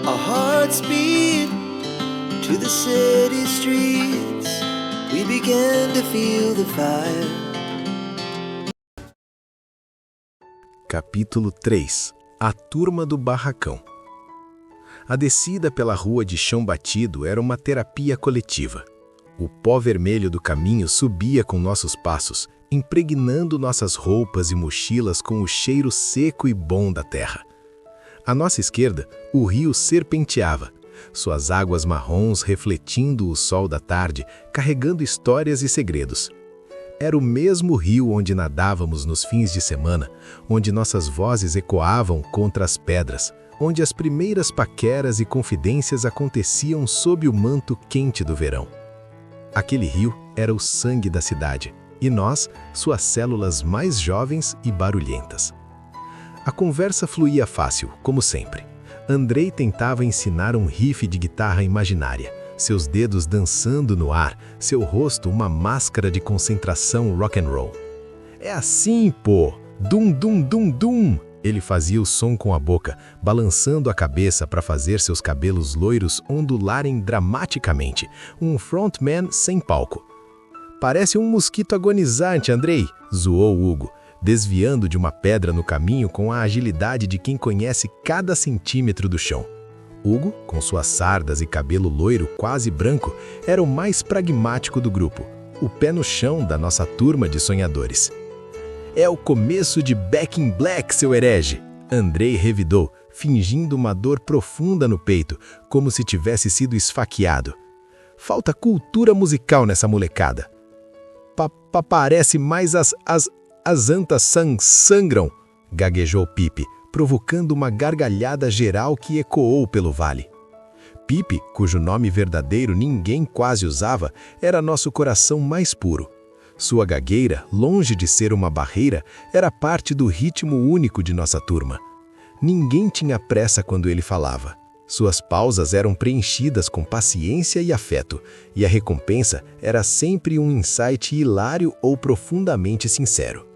Our hearts beat to the city streets. We began to feel the fire. Capítulo 3. A Turma do Barracão. A descida pela rua de chão batido era uma terapia coletiva. O pó vermelho do caminho subia com nossos passos, impregnando nossas roupas e mochilas com o cheiro seco e bom da terra. À nossa esquerda, o rio serpenteava, suas águas marrons refletindo o sol da tarde, carregando histórias e segredos. Era o mesmo rio onde nadávamos nos fins de semana, onde nossas vozes ecoavam contra as pedras, onde as primeiras paqueras e confidências aconteciam sob o manto quente do verão. Aquele rio era o sangue da cidade, e nós, suas células mais jovens e barulhentas. A conversa fluía fácil, como sempre. Andrei tentava ensinar um riff de guitarra imaginária, seus dedos dançando no ar, seu rosto uma máscara de concentração rock and roll. É assim, pô! Dum, dum, dum, dum! Ele fazia o som com a boca, balançando a cabeça para fazer seus cabelos loiros ondularem dramaticamente, um frontman sem palco. Parece um mosquito agonizante, Andrei, zoou Hugo, desviando de uma pedra no caminho com a agilidade de quem conhece cada centímetro do chão. Hugo, com suas sardas e cabelo loiro quase branco, era o mais pragmático do grupo, o pé no chão da nossa turma de sonhadores. É o começo de Back in Black, seu herege! Andrei revidou, fingindo uma dor profunda no peito, como se tivesse sido esfaqueado. Falta cultura musical nessa molecada. Parece mais as antas sangram, gaguejou Pipe, provocando uma gargalhada geral que ecoou pelo vale. Pipe, cujo nome verdadeiro ninguém quase usava, era nosso coração mais puro. Sua gagueira, longe de ser uma barreira, era parte do ritmo único de nossa turma. Ninguém tinha pressa quando ele falava. Suas pausas eram preenchidas com paciência e afeto, e a recompensa era sempre um insight hilário ou profundamente sincero.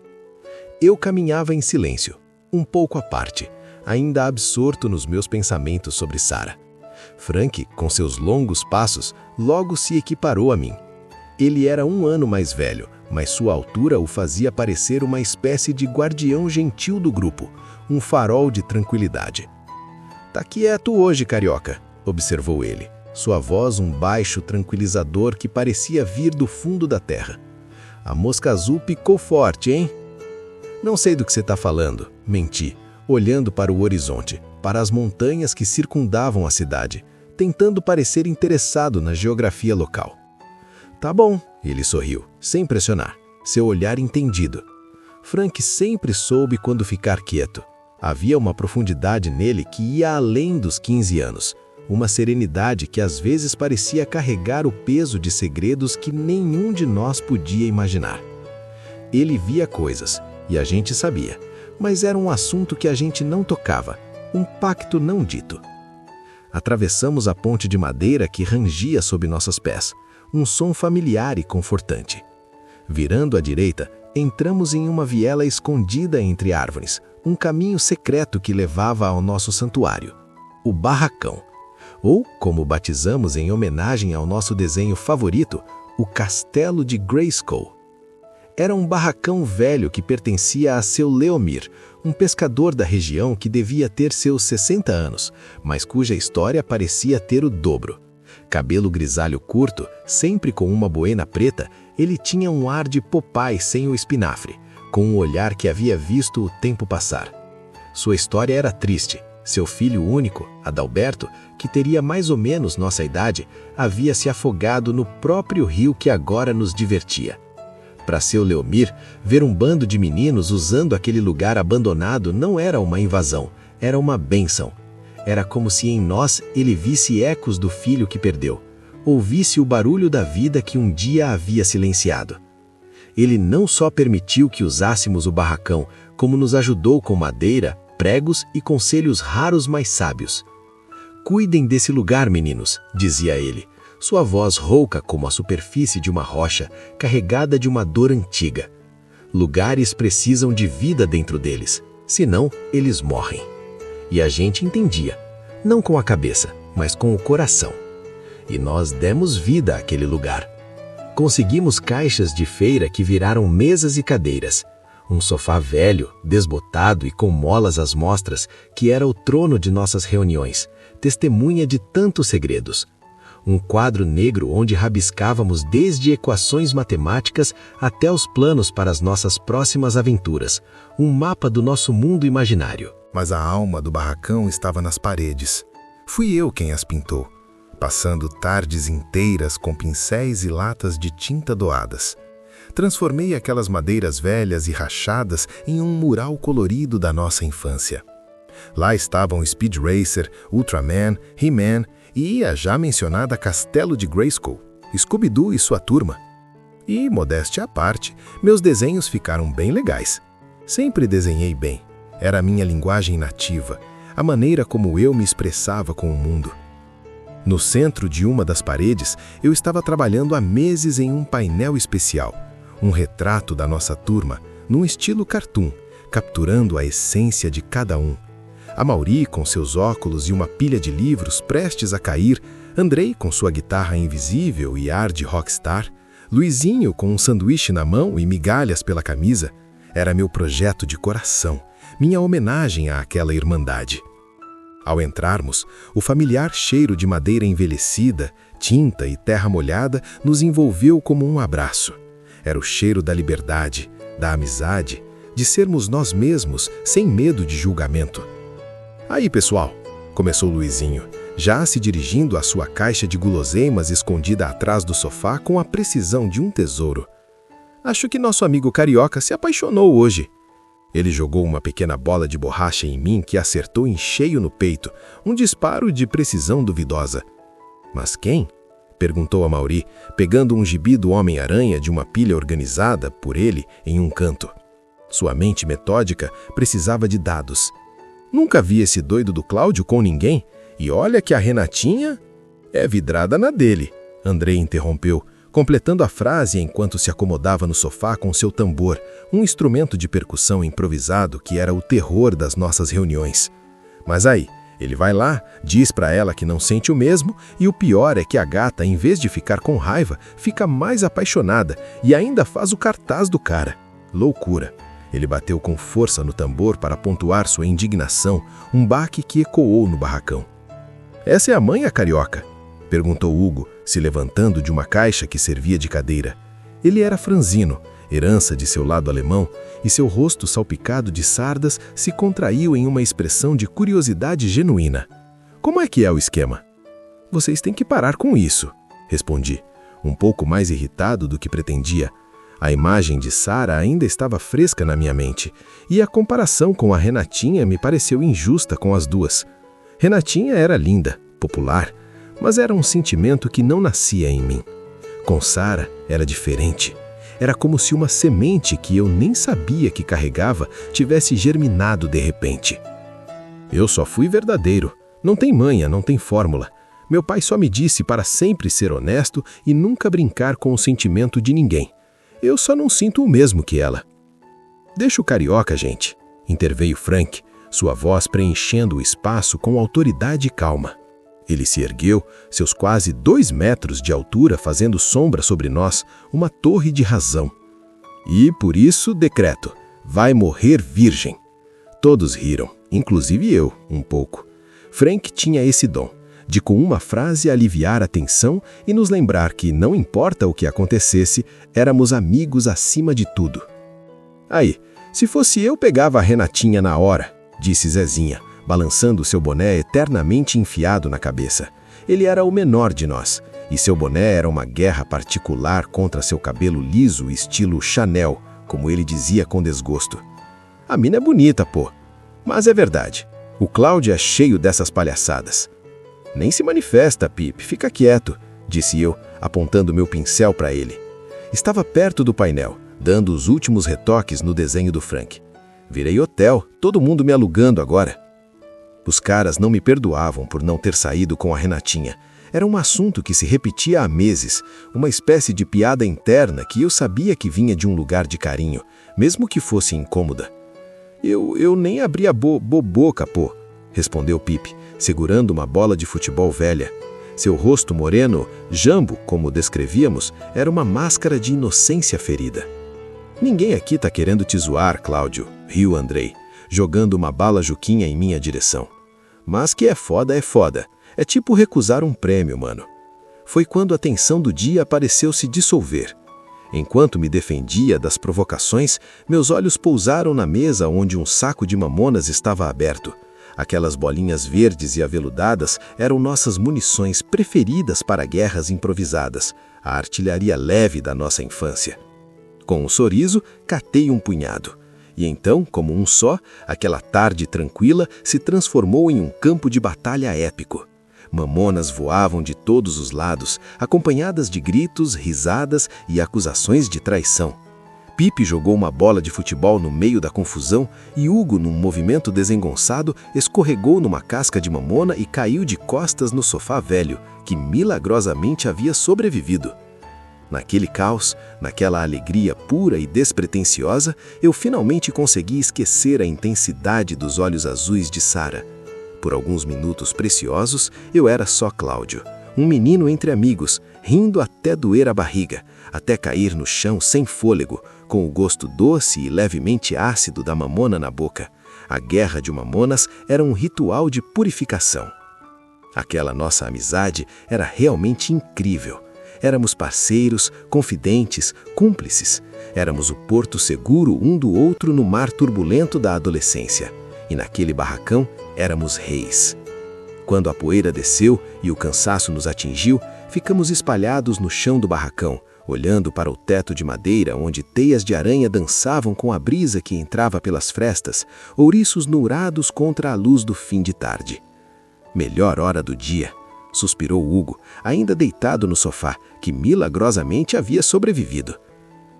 Eu caminhava em silêncio, um pouco à parte, ainda absorto nos meus pensamentos sobre Sarah. Frank, com seus longos passos, logo se equiparou a mim. Ele era 1 ano mais velho, mas sua altura o fazia parecer uma espécie de guardião gentil do grupo, um farol de tranquilidade. "Tá quieto hoje, carioca", observou ele, sua voz um baixo tranquilizador que parecia vir do fundo da terra. "A mosca azul picou forte, hein?" "Não sei do que você está falando", menti, olhando para o horizonte, para as montanhas que circundavam a cidade, tentando parecer interessado na geografia local. "Tá bom", ele sorriu, sem pressionar, seu olhar entendido. Frank sempre soube quando ficar quieto. Havia uma profundidade nele que ia além dos 15 anos, uma serenidade que às vezes parecia carregar o peso de segredos que nenhum de nós podia imaginar. Ele via coisas, e a gente sabia, mas era um assunto que a gente não tocava, um pacto não dito. Atravessamos a ponte de madeira que rangia sob nossos pés, um som familiar e confortante. Virando à direita, entramos em uma viela escondida entre árvores, um caminho secreto que levava ao nosso santuário, o Barracão, ou, como batizamos em homenagem ao nosso desenho favorito, o Castelo de Grayskull. Era um barracão velho que pertencia a seu Leomir, um pescador da região que devia ter seus 60 anos, mas cuja história parecia ter o dobro. Cabelo grisalho curto, sempre com uma boina preta, ele tinha um ar de Popeye sem o espinafre, com um olhar que havia visto o tempo passar. Sua história era triste. Seu filho único, Adalberto, que teria mais ou menos nossa idade, havia se afogado no próprio rio que agora nos divertia. Para seu Leomir, ver um bando de meninos usando aquele lugar abandonado não era uma invasão, era uma bênção. Era como se em nós ele visse ecos do filho que perdeu, ouvisse o barulho da vida que um dia havia silenciado. Ele não só permitiu que usássemos o barracão, como nos ajudou com madeira, pregos e conselhos raros mais sábios. "Cuidem desse lugar, meninos", dizia ele, sua voz rouca como a superfície de uma rocha, carregada de uma dor antiga. Lugares precisam de vida dentro deles, senão eles morrem. E a gente entendia. não com a cabeça, mas com o coração. E nós demos vida àquele lugar. Conseguimos caixas de feira que viraram mesas e cadeiras. Um sofá velho, desbotado e com molas às mostras, que era o trono de nossas reuniões, testemunha de tantos segredos. Um quadro negro onde rabiscávamos desde equações matemáticas até os planos para as nossas próximas aventuras. Um mapa do nosso mundo imaginário. Mas a alma do barracão estava nas paredes. Fui eu quem as pintou, passando tardes inteiras com pincéis e latas de tinta doadas. Transformei aquelas madeiras velhas e rachadas em um mural colorido da nossa infância. Lá estavam Speed Racer, Ultraman, He-Man e a já mencionada Castelo de Grayskull, Scooby-Doo e sua turma. E, modéstia à parte, meus desenhos ficaram bem legais. Sempre desenhei bem. Era a minha linguagem nativa, a maneira como eu me expressava com o mundo. No centro de uma das paredes, eu estava trabalhando há meses em um painel especial, um retrato da nossa turma, num estilo cartoon, capturando a essência de cada um. Amaury com seus óculos e uma pilha de livros prestes a cair, Andrei com sua guitarra invisível e ar de rockstar, Luizinho com um sanduíche na mão e migalhas pela camisa. Era meu projeto de coração, minha homenagem àquela irmandade. Ao entrarmos, o familiar cheiro de madeira envelhecida, tinta e terra molhada nos envolveu como um abraço. Era o cheiro da liberdade, da amizade, de sermos nós mesmos, sem medo de julgamento. Aí, pessoal, começou Luizinho, já se dirigindo à sua caixa de guloseimas escondida atrás do sofá com a precisão de um tesouro. Acho que nosso amigo carioca se apaixonou hoje. Ele jogou uma pequena bola de borracha em mim que acertou em cheio no peito, um disparo de precisão duvidosa. Mas quem? Perguntou Amaury, pegando um gibi do Homem-Aranha de uma pilha organizada por ele em um canto. Sua mente metódica precisava de dados. Nunca vi esse doido do Cláudio com ninguém, e olha que a Renatinha é vidrada na dele, Andrei interrompeu, completando a frase enquanto se acomodava no sofá com seu tambor, um instrumento de percussão improvisado que era o terror das nossas reuniões. Mas aí, ele vai lá, diz pra ela que não sente o mesmo, e o pior é que a gata, em vez de ficar com raiva, fica mais apaixonada e ainda faz o cartaz do cara. Loucura. Ele bateu com força no tambor para pontuar sua indignação, um baque que ecoou no barracão. Essa é a manha, carioca? Perguntou Hugo, se levantando de uma caixa que servia de cadeira. Ele era franzino, herança de seu lado alemão, e seu rosto salpicado de sardas se contraiu em uma expressão de curiosidade genuína. Como é que é o esquema? Vocês têm que parar com isso, respondi, um pouco mais irritado do que pretendia. A imagem de Sara ainda estava fresca na minha mente, e a comparação com a Renatinha me pareceu injusta com as duas. Renatinha era linda, popular, mas era um sentimento que não nascia em mim. Com Sara era diferente. Era como se uma semente que eu nem sabia que carregava tivesse germinado de repente. Eu só fui verdadeiro. Não tem manha, não tem fórmula. Meu pai só me disse para sempre ser honesto e nunca brincar com o sentimento de ninguém. Eu só não sinto o mesmo que ela. Deixa o carioca, gente, interveio Frank, sua voz preenchendo o espaço com autoridade e calma. Ele se ergueu, seus quase 2 metros de altura fazendo sombra sobre nós, uma torre de razão. E, por isso, decreto, vai morrer virgem. Todos riram, inclusive eu, um pouco. Frank tinha esse dom, de com uma frase aliviar a tensão e nos lembrar que, não importa o que acontecesse, éramos amigos acima de tudo. Aí, se fosse eu, pegava a Renatinha na hora, disse Zezinha, balançando seu boné eternamente enfiado na cabeça. Ele era o menor de nós, e seu boné era uma guerra particular contra seu cabelo liso estilo Chanel, como ele dizia com desgosto. A mina é bonita, pô. Mas é verdade, o Cláudio é cheio dessas palhaçadas. Nem se manifesta, Pip, fica quieto, disse eu, apontando meu pincel para ele. Estava perto do painel, dando os últimos retoques no desenho do Frank. Virei hotel, todo mundo me alugando agora. Os caras não me perdoavam por não ter saído com a Renatinha. Era um assunto que se repetia há meses, uma espécie de piada interna que eu sabia que vinha de um lugar de carinho, mesmo que fosse incômoda. Eu nem abri a boca, pô, respondeu Pip, segurando uma bola de futebol velha. Seu rosto moreno, jambo, como descrevíamos, era uma máscara de inocência ferida. Ninguém aqui tá querendo te zoar, Cláudio, riu Andrei, jogando uma bala juquinha em minha direção. Mas que é foda. É tipo recusar um prêmio, mano. Foi quando a tensão do dia pareceu se dissolver. Enquanto me defendia das provocações, meus olhos pousaram na mesa onde um saco de mamonas estava aberto. Aquelas bolinhas verdes e aveludadas eram nossas munições preferidas para guerras improvisadas, a artilharia leve da nossa infância. Com um sorriso, catei um punhado. E então, como um só, aquela tarde tranquila se transformou em um campo de batalha épico. Mamonas voavam de todos os lados, acompanhadas de gritos, risadas e acusações de traição. Pipe jogou uma bola de futebol no meio da confusão e Hugo, num movimento desengonçado, escorregou numa casca de mamona e caiu de costas no sofá velho, que milagrosamente havia sobrevivido. Naquele caos, naquela alegria pura e despretensiosa, eu finalmente consegui esquecer a intensidade dos olhos azuis de Sara. Por alguns minutos preciosos, eu era só Cláudio, um menino entre amigos, rindo até doer a barriga, até cair no chão sem fôlego, com o gosto doce e levemente ácido da mamona na boca. A guerra de mamonas era um ritual de purificação. Aquela nossa amizade era realmente incrível. Éramos parceiros, confidentes, cúmplices. Éramos o porto seguro um do outro no mar turbulento da adolescência. E naquele barracão, éramos reis. Quando a poeira desceu e o cansaço nos atingiu, ficamos espalhados no chão do barracão, olhando para o teto de madeira onde teias de aranha dançavam com a brisa que entrava pelas frestas, ouriços dourados contra a luz do fim de tarde. Melhor hora do dia, suspirou Hugo, ainda deitado no sofá, que milagrosamente havia sobrevivido.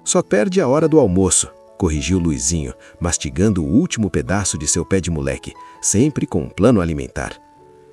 Só perde a hora do almoço, corrigiu Luizinho, mastigando o último pedaço de seu pé de moleque, sempre com um plano alimentar.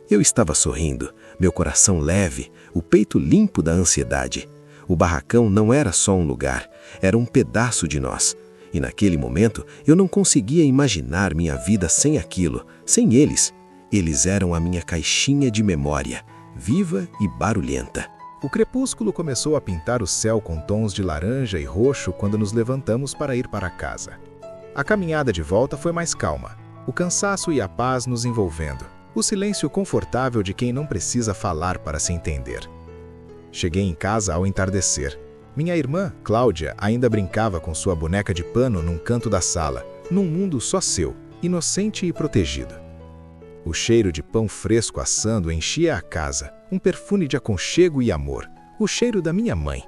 Eu estava sorrindo, meu coração leve, o peito limpo da ansiedade. O barracão não era só um lugar, era um pedaço de nós. E naquele momento eu não conseguia imaginar minha vida sem aquilo, sem eles. Eles eram a minha caixinha de memória, viva e barulhenta. O crepúsculo começou a pintar o céu com tons de laranja e roxo quando nos levantamos para ir para casa. A caminhada de volta foi mais calma, o cansaço e a paz nos envolvendo, o silêncio confortável de quem não precisa falar para se entender. Cheguei em casa ao entardecer. Minha irmã, Cláudia, ainda brincava com sua boneca de pano num canto da sala, num mundo só seu, inocente e protegido. O cheiro de pão fresco assando enchia a casa, um perfume de aconchego e amor, o cheiro da minha mãe.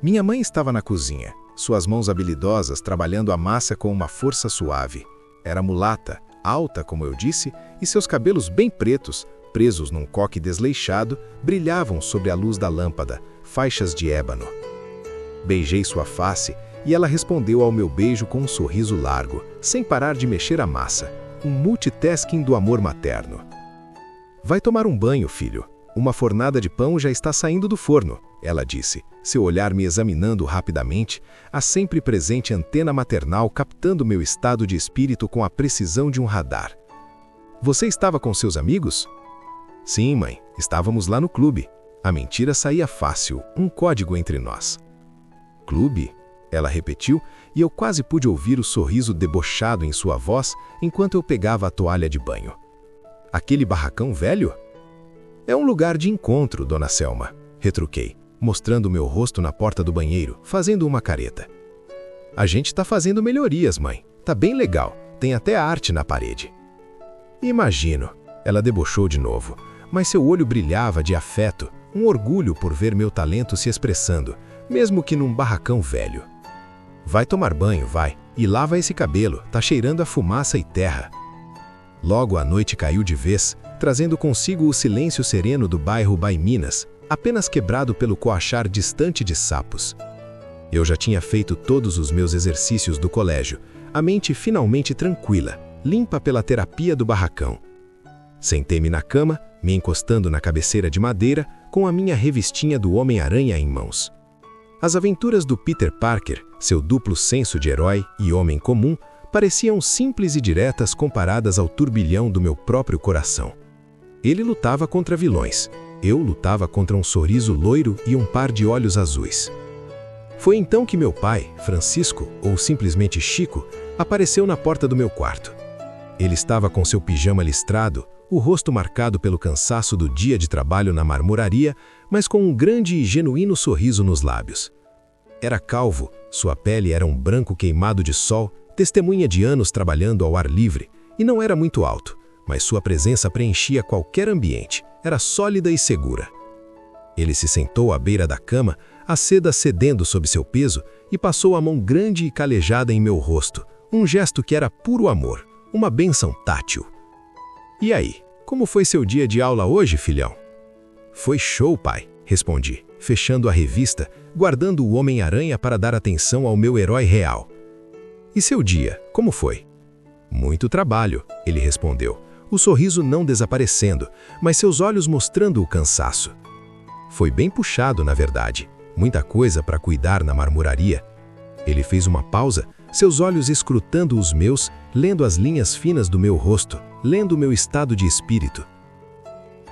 Minha mãe estava na cozinha, suas mãos habilidosas trabalhando a massa com uma força suave. Era mulata, alta, como eu disse, e seus cabelos bem pretos, presos num coque desleixado, brilhavam sob a luz da lâmpada, faixas de ébano. Beijei sua face e ela respondeu ao meu beijo com um sorriso largo, sem parar de mexer a massa. Um multitasking do amor materno. Vai tomar um banho, filho. Uma fornada de pão já está saindo do forno, ela disse, seu olhar me examinando rapidamente, a sempre presente antena maternal captando meu estado de espírito com a precisão de um radar. Você estava com seus amigos? Sim, mãe, estávamos lá no clube. A mentira saía fácil, um código entre nós. Clube? Ela repetiu, e eu quase pude ouvir o sorriso debochado em sua voz enquanto eu pegava a toalha de banho. Aquele barracão velho? É um lugar de encontro, dona Selma, retruquei, mostrando meu rosto na porta do banheiro, fazendo uma careta. A gente está fazendo melhorias, mãe. Tá bem legal, tem até arte na parede. Imagino, ela debochou de novo, mas seu olho brilhava de afeto, um orgulho por ver meu talento se expressando, mesmo que num barracão velho. Vai tomar banho, vai, e lava esse cabelo, tá cheirando a fumaça e terra. Logo a noite caiu de vez, trazendo consigo o silêncio sereno do bairro Baiminas, apenas quebrado pelo coachar distante de sapos. Eu já tinha feito todos os meus exercícios do colégio, a mente finalmente tranquila, limpa pela terapia do barracão. Sentei-me na cama, me encostando na cabeceira de madeira, com a minha revistinha do Homem-Aranha em mãos. As aventuras do Peter Parker, seu duplo senso de herói e homem comum, pareciam simples e diretas comparadas ao turbilhão do meu próprio coração. Ele lutava contra vilões. Eu lutava contra um sorriso loiro e um par de olhos azuis. Foi então que meu pai, Francisco, ou simplesmente Chico, apareceu na porta do meu quarto. Ele estava com seu pijama listrado, o rosto marcado pelo cansaço do dia de trabalho na marmoraria, mas com um grande e genuíno sorriso nos lábios. Era calvo, sua pele era um branco queimado de sol, testemunha de anos trabalhando ao ar livre, e não era muito alto, mas sua presença preenchia qualquer ambiente, era sólida e segura. Ele se sentou à beira da cama, a seda cedendo sob seu peso, e passou a mão grande e calejada em meu rosto, um gesto que era puro amor, uma bênção tátil. E aí, como foi seu dia de aula hoje, filhão? Foi show, pai, respondi, fechando a revista, guardando o Homem-Aranha para dar atenção ao meu herói real. E seu dia, como foi? Muito trabalho, ele respondeu, o sorriso não desaparecendo, mas seus olhos mostrando o cansaço. Foi bem puxado, na verdade, muita coisa para cuidar na marmoraria. Ele fez uma pausa, seus olhos escrutando os meus, lendo as linhas finas do meu rosto, lendo o meu estado de espírito.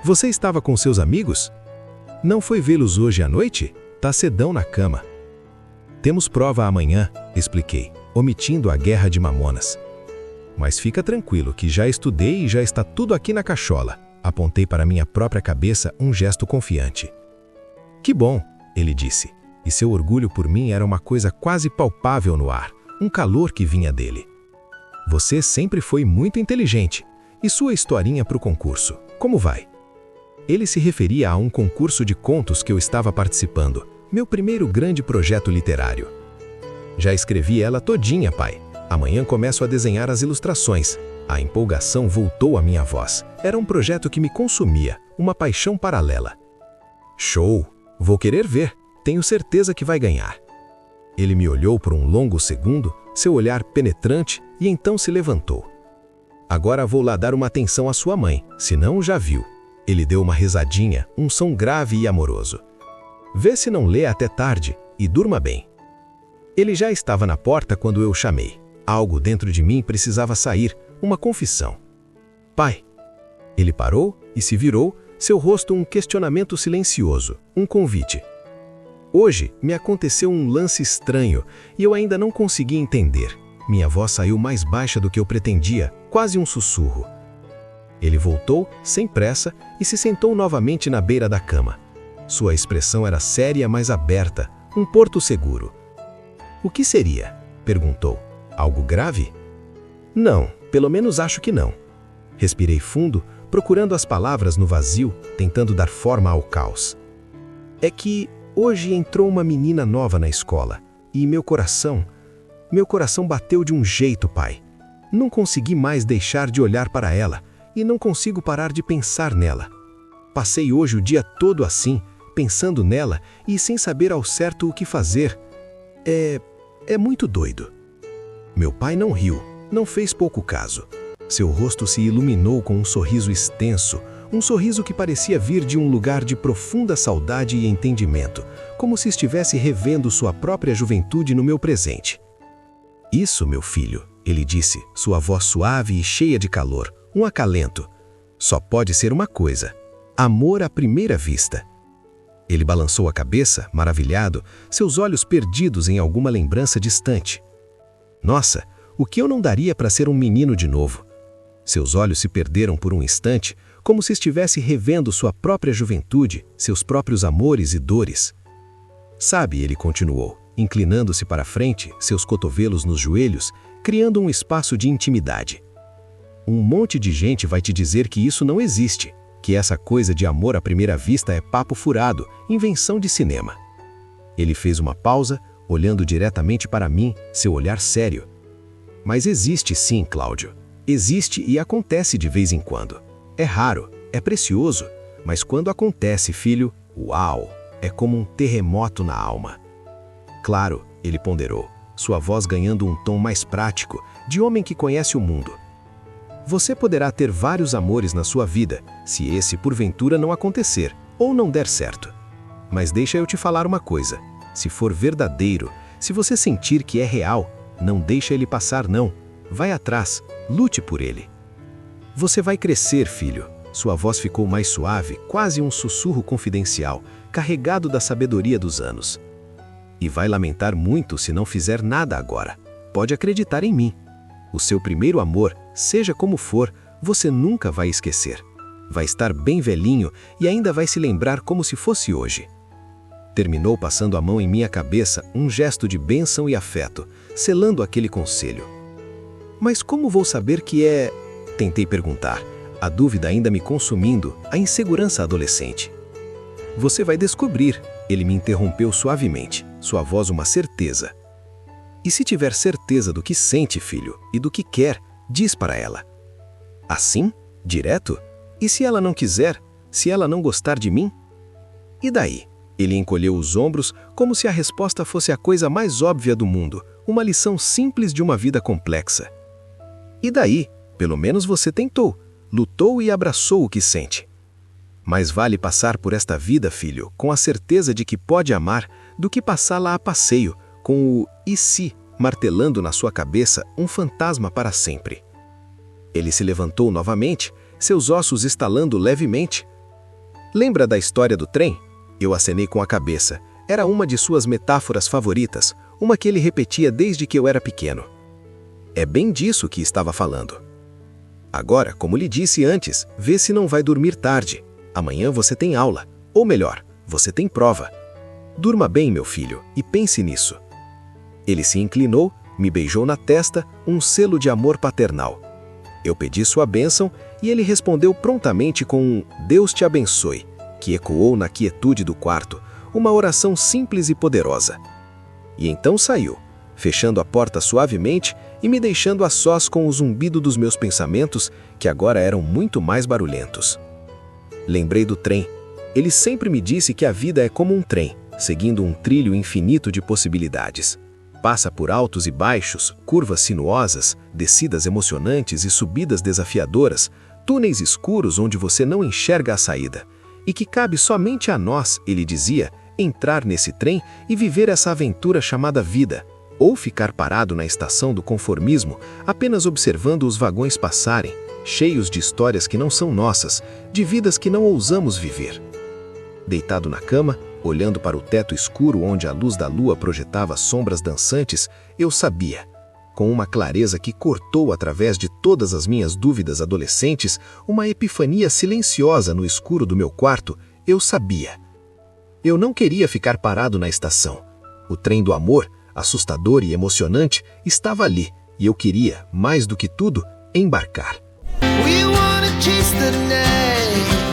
Você estava com seus amigos? Não foi vê-los hoje à noite? Tá cedão na cama. Temos prova amanhã, expliquei, omitindo a guerra de mamonas. Mas fica tranquilo que já estudei e já está tudo aqui na cachola. Apontei para minha própria cabeça um gesto confiante. Que bom, ele disse, e seu orgulho por mim era uma coisa quase palpável no ar, um calor que vinha dele. Você sempre foi muito inteligente. E sua historinha para o concurso, como vai? Ele se referia a um concurso de contos que eu estava participando, meu primeiro grande projeto literário. Já escrevi ela todinha, pai. Amanhã começo a desenhar as ilustrações. A empolgação voltou à minha voz. Era um projeto que me consumia, uma paixão paralela. Show! Vou querer ver. Tenho certeza que vai ganhar. Ele me olhou por um longo segundo, seu olhar penetrante, e então se levantou. Agora vou lá dar uma atenção à sua mãe, senão já viu. Ele deu uma risadinha, um som grave e amoroso. Vê se não lê até tarde e durma bem. Ele já estava na porta quando eu chamei. Algo dentro de mim precisava sair, uma confissão. Pai. Ele parou e se virou, seu rosto um questionamento silencioso, um convite. Hoje me aconteceu um lance estranho e eu ainda não consegui entender. Minha voz saiu mais baixa do que eu pretendia, quase um sussurro. Ele voltou, sem pressa, e se sentou novamente na beira da cama. Sua expressão era séria, mas aberta, um porto seguro. O que seria? Perguntou. Algo grave? Não, pelo menos acho que não. Respirei fundo, procurando as palavras no vazio, tentando dar forma ao caos. É que hoje entrou uma menina nova na escola, e meu coração bateu de um jeito, pai. Não consegui mais deixar de olhar para ela, e não consigo parar de pensar nela. Passei hoje o dia todo assim, pensando nela e sem saber ao certo o que fazer. É muito doido. Meu pai não riu, não fez pouco caso. Seu rosto se iluminou com um sorriso extenso, um sorriso que parecia vir de um lugar de profunda saudade e entendimento, como se estivesse revendo sua própria juventude no meu presente. Isso, meu filho, ele disse, sua voz suave e cheia de calor, um acalento. Só pode ser uma coisa: amor à primeira vista. Ele balançou a cabeça, maravilhado, seus olhos perdidos em alguma lembrança distante. Nossa, o que eu não daria para ser um menino de novo? Seus olhos se perderam por um instante, como se estivesse revendo sua própria juventude, seus próprios amores e dores. Sabe, ele continuou, inclinando-se para frente, seus cotovelos nos joelhos, criando um espaço de intimidade. Um monte de gente vai te dizer que isso não existe, que essa coisa de amor à primeira vista é papo furado, invenção de cinema. Ele fez uma pausa, olhando diretamente para mim, seu olhar sério. Mas existe sim, Cláudio. Existe e acontece de vez em quando. É raro, é precioso, mas quando acontece, filho, uau, é como um terremoto na alma. Claro, ele ponderou, sua voz ganhando um tom mais prático, de homem que conhece o mundo. Você poderá ter vários amores na sua vida, se esse porventura não acontecer, ou não der certo. Mas deixa eu te falar uma coisa, se for verdadeiro, se você sentir que é real, não deixa ele passar não. vai atrás, lute por ele. Você vai crescer, filho. Sua voz ficou mais suave, quase um sussurro confidencial, carregado da sabedoria dos anos. E vai lamentar muito se não fizer nada agora. Pode acreditar em mim. O seu primeiro amor, seja como for, você nunca vai esquecer. Vai estar bem velhinho e ainda vai se lembrar como se fosse hoje. Terminou passando a mão em minha cabeça, um gesto de bênção e afeto, selando aquele conselho. Mas como vou saber que é... Tentei perguntar, a dúvida ainda me consumindo, a insegurança adolescente. Você vai descobrir, ele me interrompeu suavemente, sua voz uma certeza. E se tiver certeza do que sente, filho, e do que quer, diz para ela. Assim? Direto? E se ela não quiser? Se ela não gostar de mim? E daí? Ele encolheu os ombros como se a resposta fosse a coisa mais óbvia do mundo, uma lição simples de uma vida complexa. E daí? Pelo menos você tentou, lutou e abraçou o que sente. Mais vale passar por esta vida, filho, com a certeza de que pode amar, do que passá-la a passeio, com o "e se" martelando na sua cabeça um fantasma para sempre. Ele se levantou novamente, seus ossos estalando levemente. Lembra da história do trem? Eu acenei com a cabeça. Era uma de suas metáforas favoritas, uma que ele repetia desde que eu era pequeno. É bem disso que estava falando. Agora, como lhe disse antes, vê se não vai dormir tarde. Amanhã você tem aula, ou melhor, você tem prova. Durma bem, meu filho, e pense nisso. Ele se inclinou, me beijou na testa, um selo de amor paternal. Eu pedi sua bênção e ele respondeu prontamente com um "Deus te abençoe", que ecoou na quietude do quarto, uma oração simples e poderosa. E então saiu, fechando a porta suavemente e me deixando a sós com o zumbido dos meus pensamentos, que agora eram muito mais barulhentos. Lembrei do trem. Ele sempre me disse que a vida é como um trem, seguindo um trilho infinito de possibilidades. Passa por altos e baixos, curvas sinuosas, descidas emocionantes e subidas desafiadoras, túneis escuros onde você não enxerga a saída, e que cabe somente a nós, ele dizia, entrar nesse trem e viver essa aventura chamada vida, ou ficar parado na estação do conformismo, apenas observando os vagões passarem, cheios de histórias que não são nossas, de vidas que não ousamos viver. Deitado na cama, olhando para o teto escuro onde a luz da lua projetava sombras dançantes, eu sabia, com uma clareza que cortou através de todas as minhas dúvidas adolescentes, uma epifania silenciosa no escuro do meu quarto, eu sabia. Eu não queria ficar parado na estação. O trem do amor, assustador e emocionante, estava ali, e eu queria, mais do que tudo, embarcar. We wanna chase the night.